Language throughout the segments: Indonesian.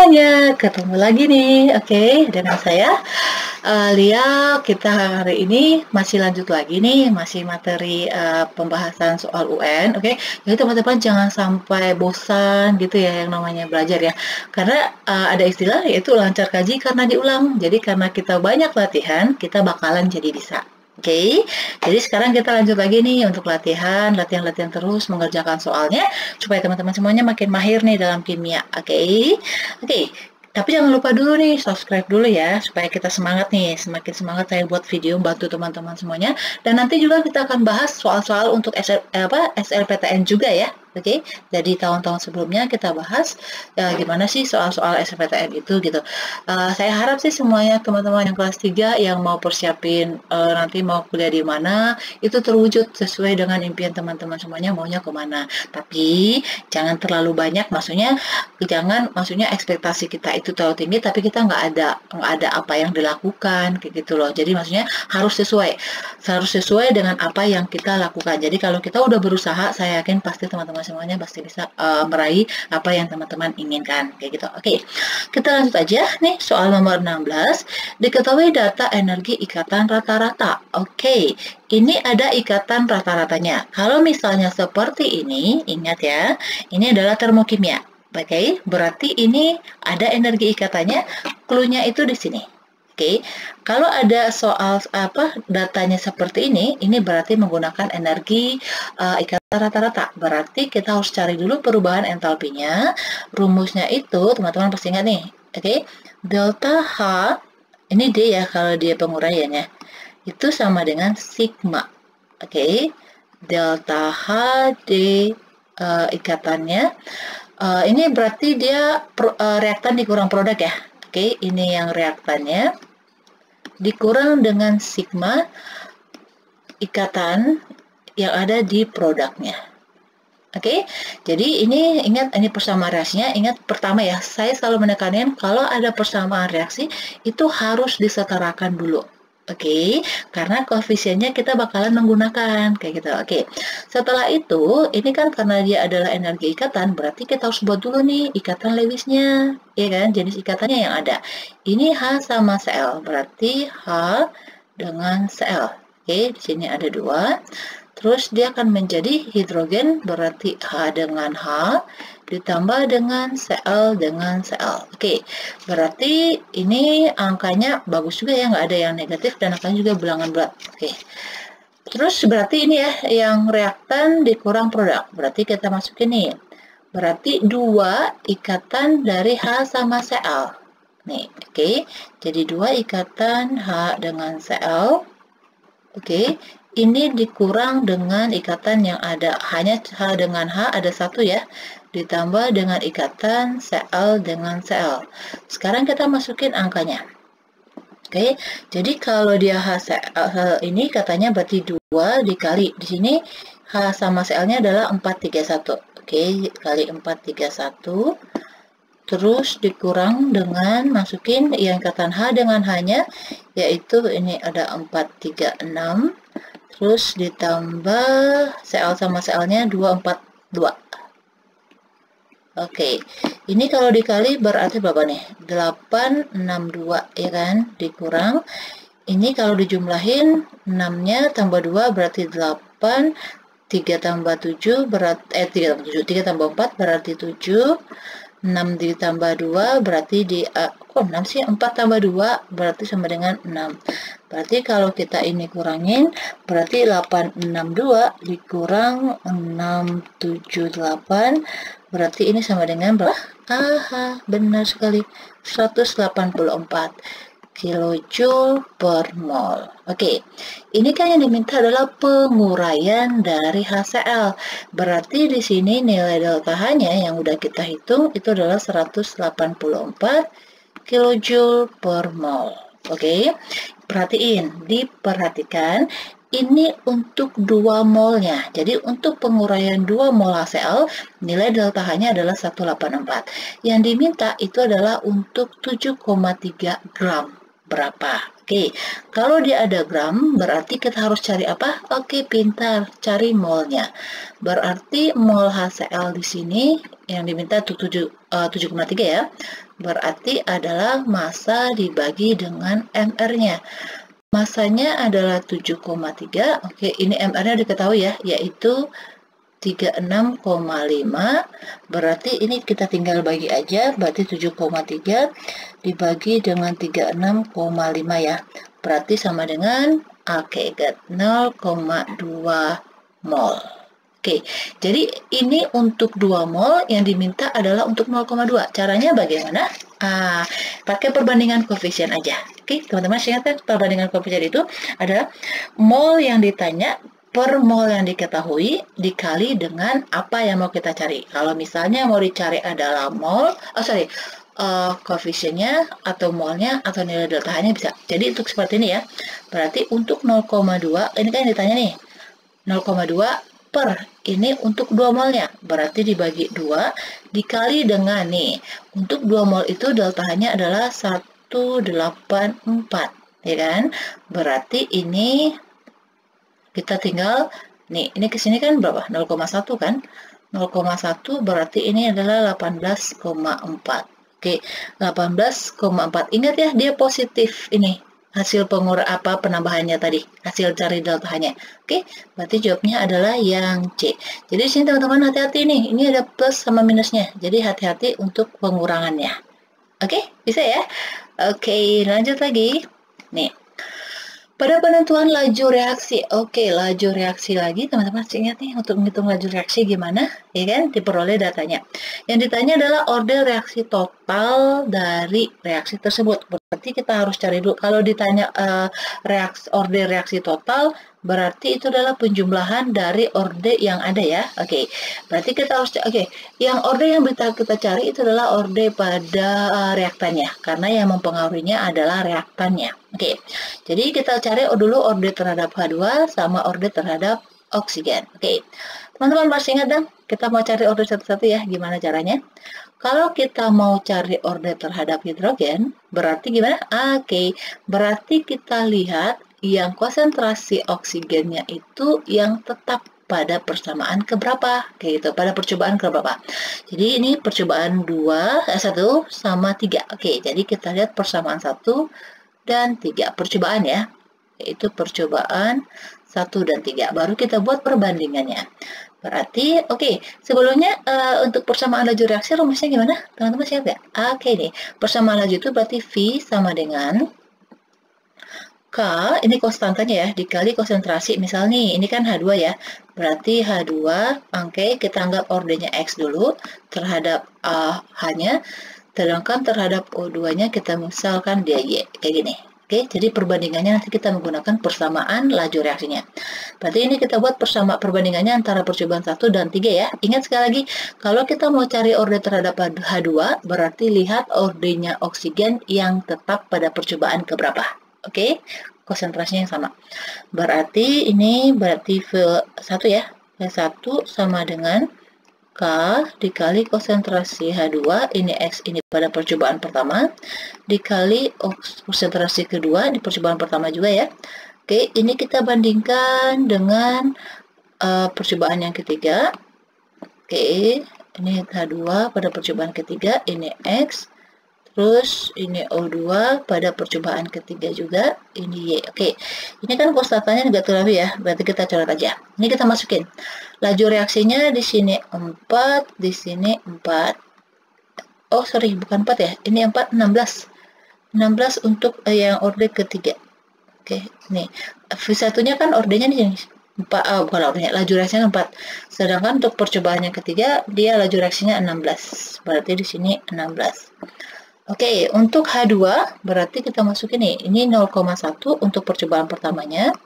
semuanya, ketemu lagi nih, oke, dengan saya Lia. Kita hari ini masih lanjut lagi nih, masih materi pembahasan soal UN, oke. Jadi teman-teman jangan sampai bosan gitu ya yang namanya belajar ya, karena ada istilah yaitu lancar kaji karena diulang. Jadi karena kita banyak latihan, kita bakalan jadi bisa. Oke, jadi sekarang kita lanjut lagi nih untuk latihan terus mengerjakan soalnya supaya teman-teman semuanya makin mahir nih dalam kimia. Oke. Tapi jangan lupa dulu nih subscribe dulu ya supaya kita semangat nih, semakin semangat saya buat video bantu teman-teman semuanya. Dan nanti juga kita akan bahas soal-soal untuk SLPTN juga ya. Oke, jadi tahun-tahun sebelumnya kita bahas ya, gimana sih soal-soal SNMPTN itu gitu. Saya harap sih semuanya teman-teman yang kelas 3 yang mau persiapin nanti mau kuliah di mana, itu terwujud sesuai dengan impian teman-teman semuanya maunya kemana. Tapi jangan terlalu banyak, maksudnya ekspektasi kita itu terlalu tinggi, tapi kita nggak ada apa yang dilakukan kayak gitu loh. Jadi maksudnya harus sesuai dengan apa yang kita lakukan. Jadi kalau kita udah berusaha, saya yakin pasti teman-teman semuanya pasti bisa meraih apa yang teman-teman inginkan kayak gitu. Oke, kita lanjut aja nih soal nomor 16. Diketahui data energi ikatan rata-rata. Oke, ini ada ikatan rata-ratanya. Kalau misalnya seperti ini, ingat ya, ini adalah termokimia. Oke, berarti ini ada energi ikatannya. Clue-nya itu di sini. Oke, kalau ada soal datanya seperti ini berarti menggunakan energi ikatan rata-rata. Berarti kita harus cari dulu perubahan entalpinya. Rumusnya itu teman-teman pasti ingat nih. Oke, delta H, ini D ya kalau dia penguraiannya, itu sama dengan sigma. Oke, delta H D ikatannya. Ini berarti dia reaktan dikurang produk ya. Oke, ini yang reaktannya dikurang dengan sigma ikatan yang ada di produknya. Oke, jadi ini ingat, ini persamaan reaksinya. Ingat pertama ya, saya selalu menekankan kalau ada persamaan reaksi itu harus disetarakan dulu. Oke, karena koefisiennya kita bakalan menggunakan kayak gitu. Oke, setelah itu ini kan karena dia adalah energi ikatan, berarti kita harus buat dulu nih ikatan Lewisnya, ya kan? Jenis ikatannya yang ada. Ini H sama Cl, berarti H dengan Cl. Oke, di sini ada 2. Terus dia akan menjadi hidrogen, berarti H dengan H ditambah dengan Cl dengan Cl. Oke, berarti ini angkanya bagus juga ya, nggak ada yang negatif dan angkanya juga bilangan berat. Oke, terus berarti ini ya yang reaktan dikurang produk. Berarti kita masukin nih. Berarti 2 ikatan dari H sama Cl. Nih, oke. Jadi 2 ikatan H dengan Cl. Oke, ini dikurang dengan ikatan yang ada, hanya H dengan H ada 1 ya, ditambah dengan ikatan Cl dengan Cl. Sekarang kita masukin angkanya. Oke, jadi kalau dia H ini katanya berarti 2 dikali, di sini H sama Cl-nya adalah 431. Oke, kali 431. Terus dikurang dengan masukin yang ikatan H dengan H-nya, yaitu ini ada 436. Terus ditambah Cl sama Cl-nya 242. Oke, ini kalau dikali berarti berapa nih? 862 ya kan? Dikurang. Ini kalau dijumlahin 6-nya tambah 2 berarti 8. 3 tambah 7 berarti 3 tambah 7, 3 tambah 4 berarti 7. 6 ditambah 2 berarti kok 6 sih? 4 tambah 2 berarti sama dengan 6. Berarti kalau kita ini kurangin berarti 862 dikurang 678 berarti ini sama dengan berapa? Aha, benar sekali, 184 kilojoule per mol. Oke, ini kan yang diminta adalah penguraian dari HCl. Berarti di sini nilai delta H-nya yang udah kita hitung itu adalah 184 kilojoule per mol. Oke, diperhatikan ini untuk 2 molnya. Jadi untuk penguraian 2 mol HCl, nilai delta H-nya adalah 184. Yang diminta itu adalah untuk 7,3 gram. Berapa? Oke, kalau dia ada gram, berarti kita harus cari apa? Oke, pintar, cari molnya. Berarti mol HCl di sini yang diminta 7,3 ya. Berarti adalah massa dibagi dengan mR-nya. Massanya adalah 7,3. Oke, ini mR-nya diketahui ya, yaitu 36,5. Berarti ini kita tinggal bagi aja, berarti 7,3 dibagi dengan 36,5 ya. Berarti sama dengan 0,2 mol. Oke, jadi ini untuk 2 mol, yang diminta adalah untuk 0,2. Caranya bagaimana? Pakai perbandingan koefisien aja. Oke, teman-teman ingat kan, perbandingan koefisien itu adalah mol yang ditanya per mol yang diketahui dikali dengan apa yang mau kita cari. Kalau misalnya mau dicari adalah mol, koefisiennya atau molnya atau nilai delta H-nya bisa. Jadi untuk seperti ini ya. Berarti untuk 0,2, ini kan yang ditanya nih. 0,2 per ini untuk 2 molnya. Berarti dibagi 2 dikali dengan nih. Untuk 2 mol itu delta H-nya adalah 184, ya kan? Berarti ini kita tinggal nih, ini ke sini kan berapa? 0,1 kan? 0,1 berarti ini adalah 18,4. Oke, 18,4. Ingat ya, dia positif ini. Hasil penambahannya tadi, hasil cari delta H-nya. Oke, berarti jawabnya adalah yang C. Jadi di sini teman-teman hati-hati nih, ini ada plus sama minusnya. Jadi hati-hati untuk pengurangannya. Oke, bisa ya? Oke, lanjut lagi. Nih, pada penentuan laju reaksi, oke, laju reaksi lagi, teman-teman ingat nih untuk menghitung laju reaksi gimana, ya kan? Diperoleh datanya. Yang ditanya adalah order reaksi total dari reaksi tersebut. Berarti kita harus cari dulu. Kalau ditanya order reaksi total, berarti itu adalah penjumlahan dari order yang ada ya. Oke, berarti kita harus yang order yang kita cari itu adalah order pada reaktannya, karena yang mempengaruhinya adalah reaktannya. Oke, jadi kita cari dulu order terhadap H2 sama order terhadap oksigen. Oke, teman-teman masih ingat dong, kita mau cari order satu-satu ya, gimana caranya? Kalau kita mau cari order terhadap hidrogen, berarti gimana? Oke, berarti kita lihat yang konsentrasi oksigennya itu yang tetap pada persamaan keberapa, kayak gitu, pada percobaan keberapa. Jadi ini percobaan 1 sama 3. Oke, jadi kita lihat persamaan 1 dan 3 percobaan ya, yaitu percobaan 1 dan 3. Baru kita buat perbandingannya. Berarti, sebelumnya untuk persamaan laju reaksi rumusnya gimana? Teman-teman siap ya? Oke nih, persamaan laju itu berarti V sama dengan K, ini konstantanya ya, dikali konsentrasi. Misal nih, ini kan H2 ya, berarti H2, kita anggap ordernya X dulu, terhadap H-nya, sedangkan terhadap O2-nya kita misalkan dia Y, kayak gini. Oke, jadi perbandingannya nanti kita menggunakan persamaan laju reaksinya. Berarti ini kita buat perbandingannya antara percobaan 1 dan 3 ya. Ingat sekali lagi, kalau kita mau cari order terhadap H2, berarti lihat ordernya oksigen yang tetap pada percobaan keberapa. Oke, konsentrasinya yang sama. Berarti ini V1 ya. V1 sama dengan K dikali konsentrasi H2, ini X ini pada percobaan pertama, dikali konsentrasi kedua di percobaan pertama juga ya. Oke, ini kita bandingkan dengan percobaan yang ketiga. Oke, ini H2 pada percobaan ketiga, ini X, terus ini O2 pada percobaan ketiga juga, ini Y. Oke, ini kan konstantanya negatif ya, berarti kita coret aja. Ini kita masukin. Laju reaksinya di sini 4, di sini 4. Oh, sorry, bukan 4 ya. Ini 4, 16. 16 untuk yang order ketiga. Oke, nih. V1-nya kan ordernya nih 4, bukan ordernya, laju reaksinya 4. Sedangkan untuk percobaan yang ketiga, dia laju reaksinya 16. Berarti di sini 16. Oke, untuk H2 berarti kita masukin nih, ini 0,1 untuk percobaan pertamanya,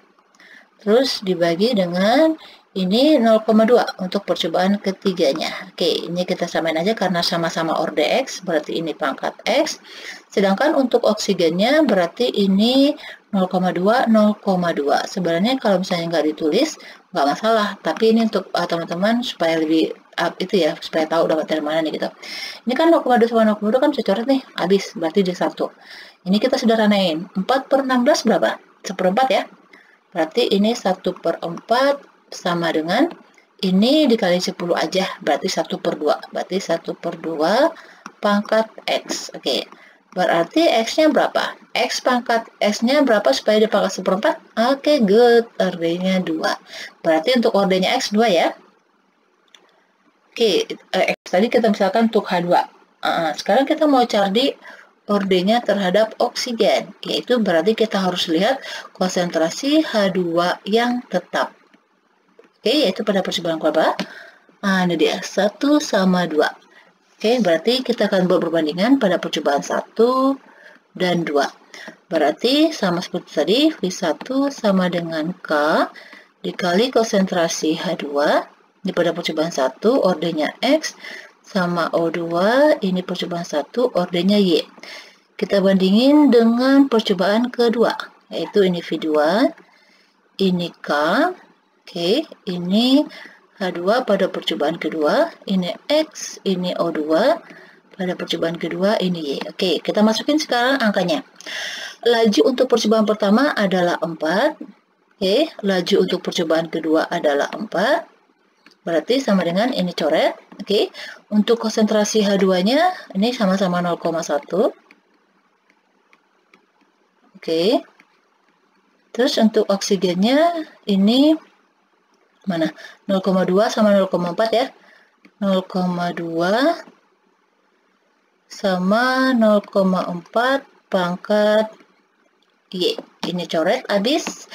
terus dibagi dengan Ini 0,2 untuk percobaan ketiganya. Oke, ini kita samain aja karena sama-sama orde X, berarti ini pangkat X. Sedangkan untuk oksigennya berarti ini 0,2, 0,2. Sebenarnya kalau misalnya nggak ditulis, nggak masalah. Tapi ini untuk teman-teman supaya lebih itu ya, supaya tahu dapat dari mana nih gitu. Ini kan 0,2 sama 0,2 kan bisa coret nih, habis. Berarti dia 1. Ini kita sederhanain. 4/16 berapa? 1/4 ya. Berarti ini 1/4 sama dengan ini dikali 10 aja, berarti 1/2. Berarti 1/2 pangkat X. Oke. Berarti X-nya berapa? X pangkat X-nya berapa supaya dipangkat 1/4? Oke, good. Ordenya 2. Berarti untuk ordenya X 2 ya. Oke, X tadi kita misalkan untuk H2. Sekarang kita mau cari ordenya terhadap oksigen, yaitu berarti kita harus lihat konsentrasi H2 yang tetap. Oke, yaitu pada percobaan berapa? Ini dia, 1 sama 2. Oke, berarti kita akan buat perbandingan pada percobaan 1 dan 2. Berarti sama seperti tadi, V1 sama dengan K dikali konsentrasi H2. Ini pada percobaan 1, ordenya X, sama O2, ini percobaan 1, ordenya Y. Kita bandingin dengan percobaan kedua, yaitu ini V2, ini K. Oke, ini H2 pada percobaan kedua, ini X, ini O2, pada percobaan kedua, ini Y. Oke, kita masukin sekarang angkanya. Laju untuk percobaan pertama adalah 4. Oke, laju untuk percobaan kedua adalah 4. Berarti sama dengan ini coret. Oke, untuk konsentrasi H2-nya, ini sama-sama 0,1. Oke, terus untuk oksigennya, ini mana? 0,2 sama 0,4 ya. 0,2 sama 0,4 pangkat Y. Ini coret habis.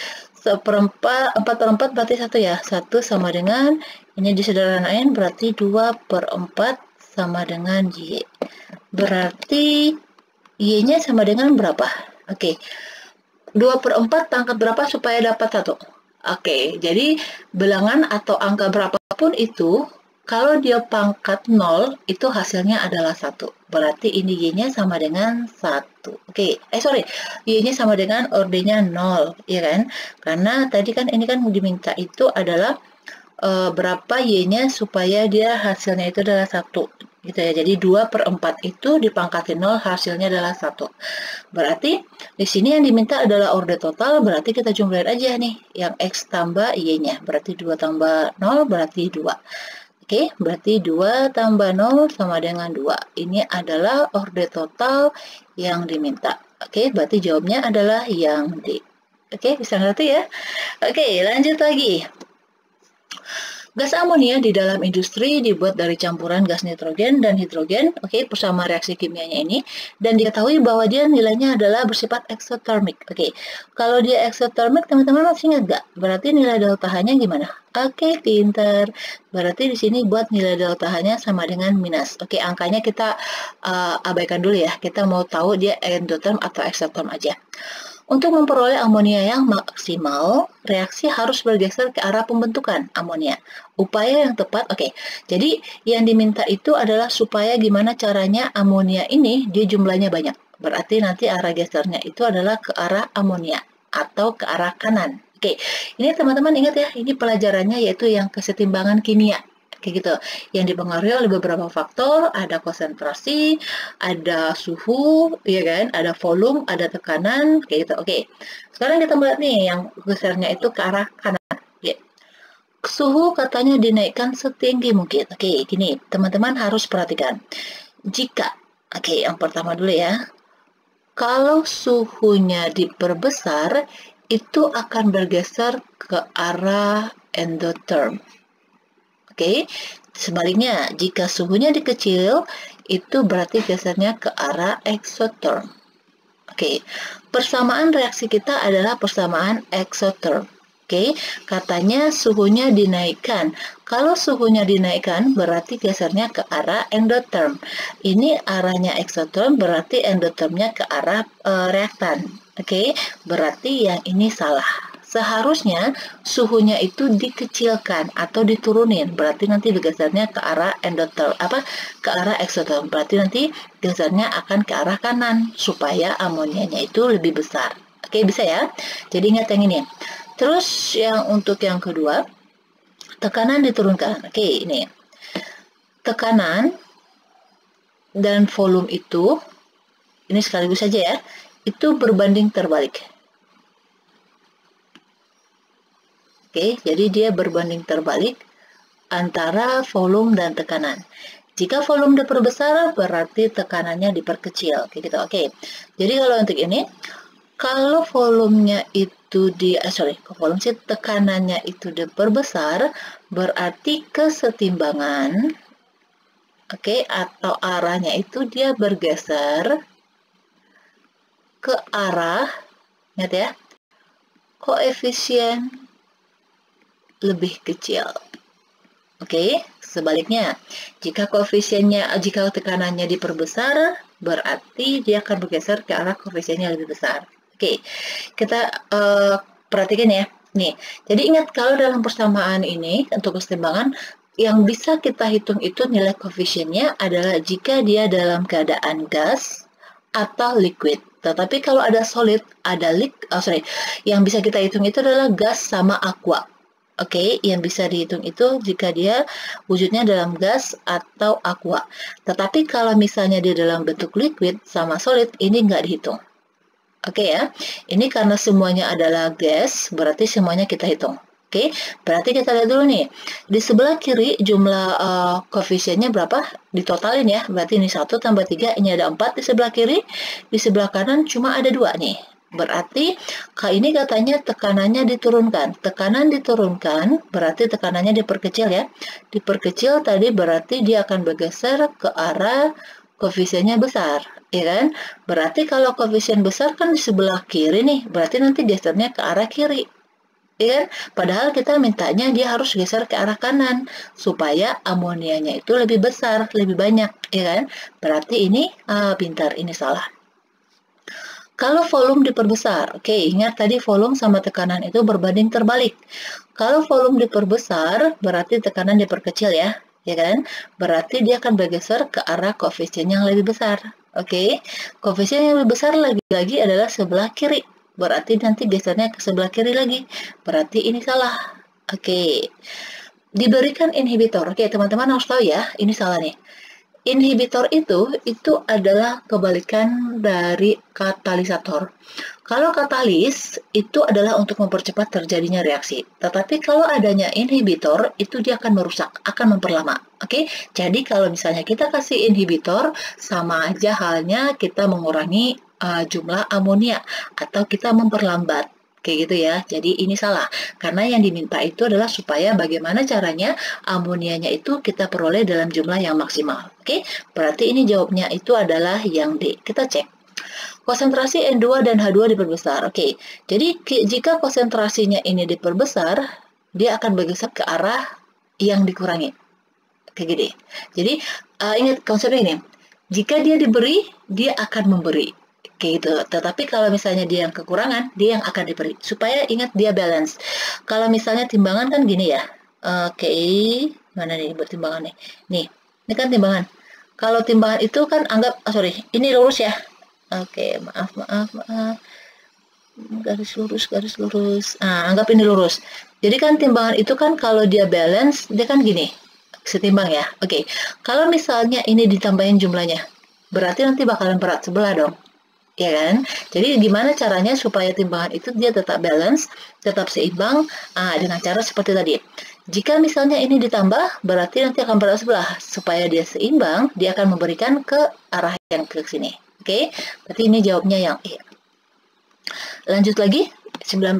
4/4 berarti 1 ya. 1 sama dengan, ini disederhanain berarti 2/4 sama dengan Y. Berarti Y-nya sama dengan berapa? Oke. 2/4 pangkat berapa supaya dapat 1? Oke, jadi bilangan atau angka berapapun itu, kalau dia pangkat 0, itu hasilnya adalah 1. Berarti ini Y-nya sama dengan 1. Oke, Y-nya sama dengan ordenya 0, ya kan? Karena tadi kan ini kan diminta itu adalah berapa Y-nya supaya dia hasilnya itu adalah 1. Gitu ya. Jadi 2/4 itu dipangkatin 0, hasilnya adalah 1. Berarti di sini yang diminta adalah orde total, berarti kita jumlahin aja nih, yang X tambah Y-nya. Berarti 2 tambah 0 berarti 2. Oke, berarti 2 tambah 0 sama dengan 2. Ini adalah orde total yang diminta. Oke, berarti jawabnya adalah yang D. Oke, bisa ngerti ya? Oke, lanjut lagi. Gas amonia di dalam industri dibuat dari campuran gas nitrogen dan hidrogen, bersama reaksi kimianya ini, dan diketahui bahwa dia nilainya adalah bersifat eksotermik. Kalau dia eksotermik, teman-teman masih ingat nggak? Berarti nilai delta H-nya gimana? Pinter. Berarti di sini buat nilai delta H-nya sama dengan minus. Angkanya kita abaikan dulu ya. Kita mau tahu dia endotherm atau eksoterm aja. Untuk memperoleh amonia yang maksimal, reaksi harus bergeser ke arah pembentukan amonia. Upaya yang tepat, jadi yang diminta itu adalah supaya gimana caranya amonia ini dia jumlahnya banyak. Berarti nanti arah gesernya itu adalah ke arah amonia atau ke arah kanan. Ini teman-teman ingat ya, ini pelajarannya yaitu yang kesetimbangan kimia. Gitu, yang dipengaruhi oleh beberapa faktor, ada konsentrasi, ada suhu, ya kan, ada volume, ada tekanan, gitu. Sekarang kita melihat nih yang gesernya itu ke arah kanan. Suhu katanya dinaikkan setinggi mungkin. Gini, teman-teman harus perhatikan. Jika, yang pertama dulu ya, kalau suhunya diperbesar, itu akan bergeser ke arah endotherm. Sebaliknya, jika suhunya dikecil, itu berarti gesernya ke arah exotherm. Persamaan reaksi kita adalah persamaan exotherm. Katanya suhunya dinaikkan. Kalau suhunya dinaikkan, berarti gesernya ke arah endotherm. Ini arahnya exotherm, berarti endothermnya ke arah reaktan. Berarti yang ini salah. seharusnya suhunya itu dikecilkan atau diturunin. Berarti nanti gesernya ke arah ke arah eksoterm. Berarti nanti gesernya akan ke arah kanan supaya amonianya itu lebih besar. Oke, bisa ya. Jadi ingat yang ini. Terus yang untuk yang kedua, tekanan diturunkan. Oke, ini. Tekanan dan volume itu, ini sekaligus saja ya, itu berbanding terbalik. Oke, jadi dia berbanding terbalik antara volume dan tekanan. Jika volume diperbesar, berarti tekanannya diperkecil. Kayak gitu. Oke, jadi kalau untuk ini, kalau volumenya itu tekanannya itu diperbesar, berarti kesetimbangan, oke, atau arahnya itu dia bergeser ke arah, ingat ya, koefisien lebih kecil. Oke, sebaliknya, jika tekanannya diperbesar, berarti dia akan bergeser ke arah koefisiennya lebih besar. Oke, kita perhatikan ya. Nih, jadi ingat kalau dalam persamaan ini untuk kesetimbangan yang bisa kita hitung itu nilai koefisiennya adalah jika dia dalam keadaan gas atau liquid. Tetapi kalau ada solid, yang bisa kita hitung itu adalah gas sama aqua. Oke, yang bisa dihitung itu jika dia wujudnya dalam gas atau aqua. Tetapi kalau misalnya dia dalam bentuk liquid sama solid, ini nggak dihitung. Oke ya, ini karena semuanya adalah gas, berarti semuanya kita hitung. Oke, berarti kita lihat dulu nih. Di sebelah kiri jumlah koefisiennya berapa? Ditotalin ya, berarti ini 1 tambah 3, ini ada 4 di sebelah kiri. Di sebelah kanan cuma ada 2 nih. Berarti ini katanya tekanannya diturunkan. Tekanan diturunkan berarti tekanannya diperkecil ya. Diperkecil tadi berarti dia akan bergeser ke arah koefisiennya besar, ya kan? Berarti kalau koefisien besar kan di sebelah kiri nih, berarti nanti gesernya ke arah kiri. Ya kan? Padahal kita mintanya dia harus geser ke arah kanan supaya amonianya itu lebih besar, lebih banyak, ya kan? Berarti ini pintar, ini salah. Kalau volume diperbesar, oke, ingat tadi volume sama tekanan itu berbanding terbalik. Kalau volume diperbesar, berarti tekanan diperkecil ya kan? Berarti dia akan bergeser ke arah koefisien yang lebih besar. Oke, koefisien yang lebih besar lagi-lagi adalah sebelah kiri. Berarti nanti gesernya ke sebelah kiri lagi. Berarti ini salah. Oke, diberikan inhibitor. Oke, teman-teman harus tahu ya, ini salah nih. Inhibitor itu adalah kebalikan dari katalisator. Kalau katalis itu adalah untuk mempercepat terjadinya reaksi. Tetapi kalau adanya inhibitor itu dia akan merusak, akan memperlama. Oke? Jadi kalau misalnya kita kasih inhibitor sama aja halnya kita mengurangi jumlah amonia atau kita memperlambat. Kayak gitu ya, jadi ini salah karena yang diminta itu adalah supaya bagaimana caranya amonianya itu kita peroleh dalam jumlah yang maksimal. Oke, berarti ini jawabnya itu adalah yang D. Kita cek konsentrasi N2 dan H2 diperbesar. Oke, jadi jika konsentrasinya ini diperbesar, dia akan bergeser ke arah yang dikurangi. Kayak gini. Jadi ingat konsepnya ini, jika dia diberi, dia akan memberi. Kayak gitu. Tetapi kalau misalnya dia yang kekurangan, dia yang akan diberi. Supaya ingat dia balance. Kalau misalnya timbangan kan gini ya. Oke, mana nih buat timbangan nih? Nih, ini kan timbangan. Kalau timbangan itu kan anggap, ini lurus ya. Oke, maaf. Garis lurus. Nah, anggap ini lurus. Jadi kan timbangan itu kan kalau dia balance, dia kan gini. Setimbang ya. Oke, kalau misalnya ini ditambahin jumlahnya, berarti nanti bakalan berat sebelah dong. Ya kan? Jadi gimana caranya supaya timbangan itu dia tetap balance, tetap seimbang dengan cara seperti tadi. Jika misalnya ini ditambah, berarti nanti akan berat sebelah. Supaya dia seimbang, dia akan memberikan ke arah yang ke sini. Oke? Berarti ini jawabnya yang E. Lanjut lagi, 19.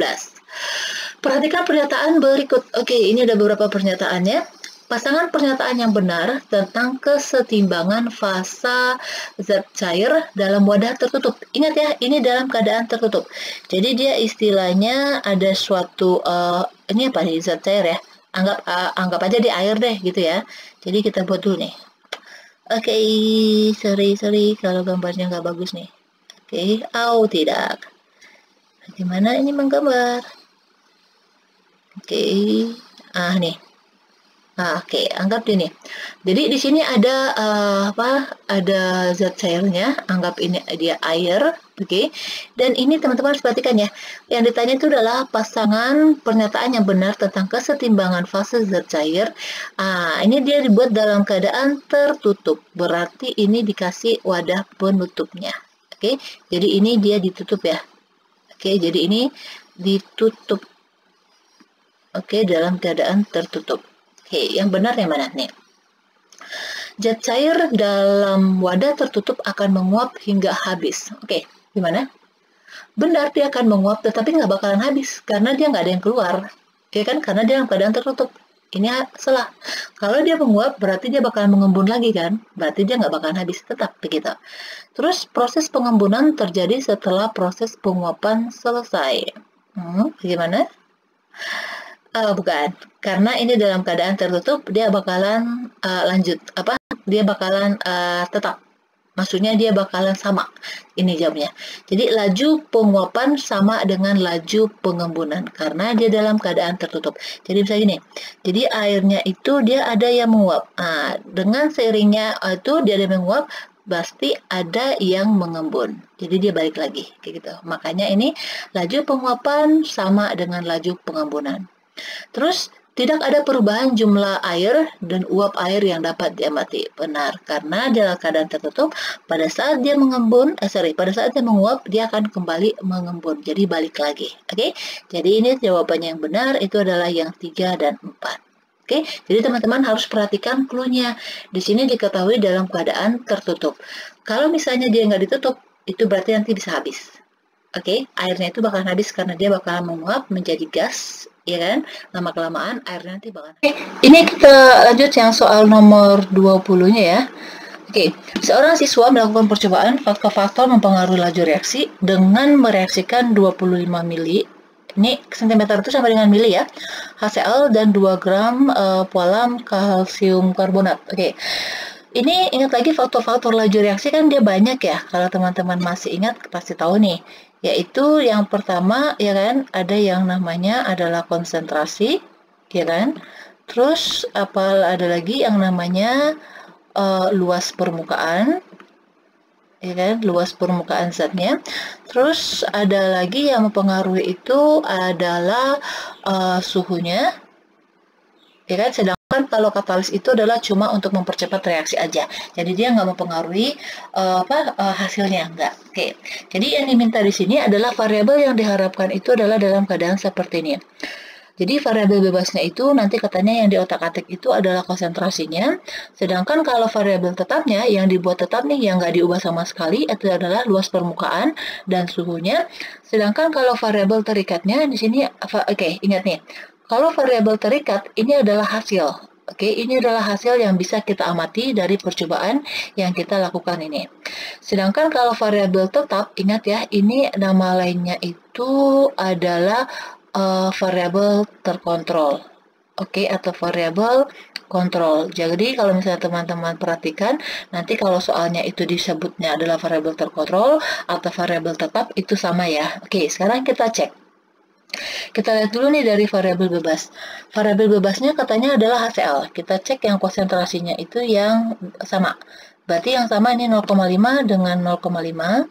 Perhatikan pernyataan berikut. Oke, ini ada beberapa pernyataannya. Pasangan pernyataan yang benar tentang kesetimbangan fasa zat cair dalam wadah tertutup. Ingat ya, ini dalam keadaan tertutup. Jadi dia istilahnya ada suatu ini apa nih zat cair ya? Anggap aja di air deh gitu ya. Jadi kita buat dulu nih. Oke, sorry kalau gambarnya nggak bagus nih. Oke, tidak. Gimana ini menggambar? Oke. Nih. Oke, anggap ini. Jadi di sini ada Ada zat cairnya. Anggap ini dia air, oke. Dan ini teman-teman harus perhatikan ya. Yang ditanya itu adalah pasangan pernyataan yang benar tentang kesetimbangan fase zat cair. Ini dia dibuat dalam keadaan tertutup. Berarti ini dikasih wadah penutupnya. Oke. Jadi ini dia ditutup ya. Oke, jadi ini ditutup. Oke, dalam keadaan tertutup. Oke, yang benar yang mana nih? Zat cair dalam wadah tertutup akan menguap hingga habis. Oke, gimana? Benar, dia akan menguap, tetapi nggak bakalan habis, karena dia nggak ada yang keluar. Ya kan? Karena dia dalam keadaan tertutup. Ini salah. Kalau dia menguap, berarti dia bakalan mengembun lagi kan? Berarti dia nggak bakalan habis, tetap begitu. Terus proses pengembunan terjadi setelah proses penguapan selesai. Gimana? Bukan, karena ini dalam keadaan tertutup, dia bakalan lanjut, dia bakalan tetap. Maksudnya dia bakalan sama. Ini jawabnya. Jadi laju penguapan sama dengan laju pengembunan karena dia dalam keadaan tertutup. Jadi misalnya gini. Jadi airnya itu dia ada yang menguap. Dengan seiringnya itu dia ada yang menguap, pasti ada yang mengembun. Jadi dia balik lagi kayak gitu. Makanya ini laju penguapan sama dengan laju pengembunan. Terus, tidak ada perubahan jumlah air dan uap air yang dapat diamati. Benar, karena dalam keadaan tertutup, pada saat dia pada saat dia menguap, dia akan kembali mengembun. Jadi balik lagi. Oke, jadi ini jawabannya yang benar, itu adalah yang 3 dan 4. Oke, jadi teman-teman harus perhatikan clue-nya. Di sini diketahui dalam keadaan tertutup. Kalau misalnya dia nggak ditutup, itu berarti nanti bisa habis. Oke, airnya itu bakal habis karena dia bakal menguap menjadi gas, ya kan? Lama-kelamaan airnya nanti bakal. Oke, ini kita lanjut yang soal nomor 20-nya ya. Oke, seorang siswa melakukan percobaan faktor-faktor mempengaruhi laju reaksi dengan mereaksikan 25 mili. Ini sentimeter itu sama dengan mili ya. HCl dan 2 gram pualam kalsium karbonat. Oke. Ini ingat lagi faktor-faktor laju reaksi kan dia banyak ya. Kalau teman-teman masih ingat pasti tahu nih. Yaitu yang pertama ya kan ada yang namanya adalah konsentrasi ya kan. Terus ada lagi yang namanya luas permukaan ya kan, luas permukaan zatnya. Terus ada lagi yang mempengaruhi itu adalah suhunya ya kan. Sedangkan kalau katalis itu adalah cuma untuk mempercepat reaksi aja, jadi dia nggak mempengaruhi hasilnya, enggak. Oke, jadi yang diminta di sini adalah variabel yang diharapkan itu adalah dalam keadaan seperti ini. Jadi variabel bebasnya itu nanti katanya yang di otak-atik itu adalah konsentrasinya, sedangkan kalau variabel tetapnya yang dibuat tetap nih yang nggak diubah sama sekali itu adalah luas permukaan dan suhunya. Sedangkan kalau variabel terikatnya di sini, oke, ingat nih. Kalau variabel terikat, ini adalah hasil. Oke, ini adalah hasil yang bisa kita amati dari percobaan yang kita lakukan ini. Sedangkan kalau variabel tetap, ingat ya, ini nama lainnya itu adalah variabel terkontrol. Oke, atau variabel kontrol. Jadi kalau misalnya teman-teman perhatikan, nanti kalau soalnya itu disebutnya adalah variabel terkontrol atau variabel tetap, itu sama ya. Oke, sekarang kita cek. Kita lihat dulu nih dari variabel bebas. Variabel bebasnya katanya adalah HCl. Kita cek yang konsentrasinya itu yang sama. Berarti yang sama ini 0,5 dengan 0,5.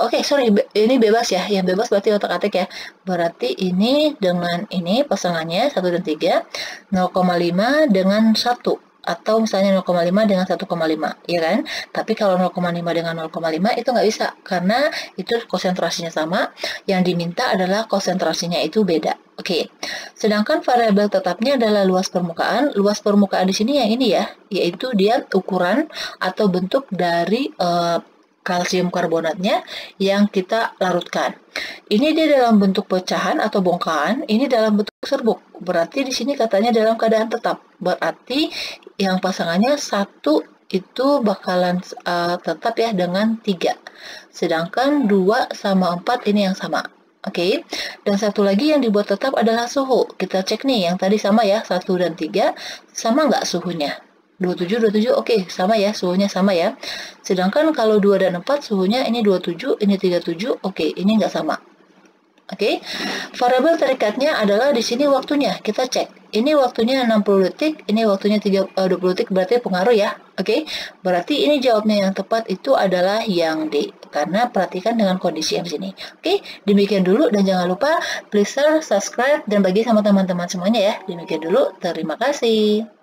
Oke, sorry, ini bebas ya. Yang bebas berarti otak-atik ya. Berarti ini dengan ini pasangannya 1 dan 3. 0,5 dengan 1. Atau misalnya 0,5 dengan 1,5, ya kan? Tapi kalau 0,5 dengan 0,5 itu nggak bisa, karena itu konsentrasinya sama, yang diminta adalah konsentrasinya itu beda. Oke, sedangkan variabel tetapnya adalah luas permukaan. Luas permukaan di sini yang ini ya, yaitu dia ukuran atau bentuk dari kalsium karbonatnya yang kita larutkan. Ini dia dalam bentuk pecahan atau bongkahan, ini dalam bentuk serbuk. Berarti di sini katanya dalam keadaan tetap. Berarti yang pasangannya 1 itu bakalan tetap ya dengan 3. Sedangkan 2 sama 4 ini yang sama. Oke, dan satu lagi yang dibuat tetap adalah suhu. Kita cek nih, yang tadi sama ya, 1 dan 3, sama nggak suhunya? 27, oke, sama ya, suhunya sama ya. Sedangkan kalau 2 dan 4, suhunya ini 27, ini 37, oke, ini nggak sama. Oke, variabel terikatnya adalah di sini waktunya. Kita cek. Ini waktunya 60 detik, ini waktunya 20 detik, berarti pengaruh ya. Oke, berarti ini jawabnya yang tepat itu adalah yang D. Karena perhatikan dengan kondisi yang sini. Oke, demikian dulu dan jangan lupa please share, subscribe, dan bagi sama teman-teman semuanya ya. Demikian dulu, terima kasih.